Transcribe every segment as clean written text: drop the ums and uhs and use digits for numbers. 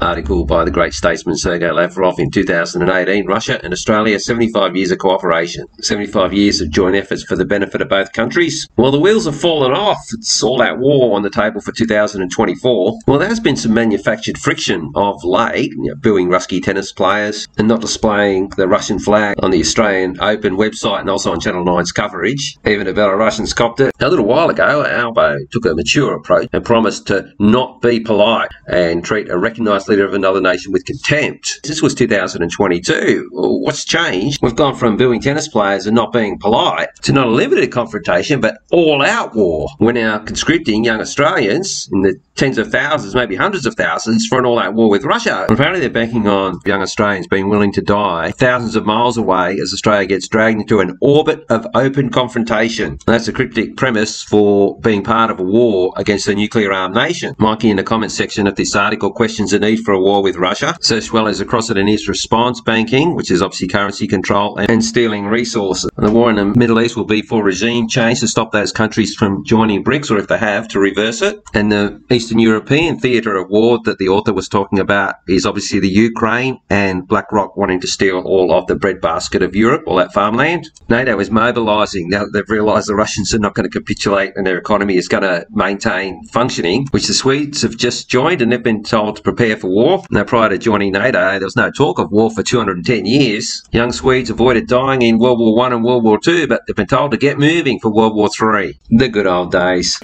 article by the great statesman Sergei Lavrov in 2018, Russia and Australia, 75 years of cooperation, 75 years of joint efforts for the benefit of both countries. Well, the wheels have fallen off. It's all-out war on the table for 2024. Well, there has been some manufactured friction of late, booing Ruski tennis players and not displaying the Russian flag on the Australian Open website and also on Channel 9's coverage. Even the Belarusians copped it. A little while ago, Albo took a mature approach and promised to not be polite and treat a recognised leader of another nation with contempt. This was 2022. Well, what's changed? We've gone from booing tennis players and not being polite to not a limited confrontation but all-out war. We're now conscripting young Australians in the tens of thousands, maybe hundreds of thousands, for an all-out war with Russia. Apparently they're banking on young Australians being willing to die thousands of miles away as Australia gets dragged into an orbit of open confrontation. That's a cryptic premise for being part of a war against a nuclear-armed nation. Mikey in the comments section of this article questions the need for a war with Russia, so as well as across it in his response, banking, which is obviously currency control, and stealing resources. And the war in the Middle East will be for regime change to stop those countries from joining BRICS, or if they have, to reverse it. And the Eastern European theatre of war that the author was talking about is obviously the Ukraine and BlackRock wanting to steal all of the breadbasket of Europe, all that farmland. NATO is mobilising now that they've realised the Russians are not going to capitulate and their economy is going to maintain functioning, which the Swedes have just joined and they've been told to prepare for war. Now, prior to joining NATO, there was no talk of war for 210 years. Young Swedes avoided dying in World War I and World War II, but they've been told to get moving for World War III. The good old days.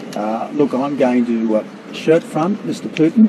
Look, I'm going to shirt front Mr. Putin.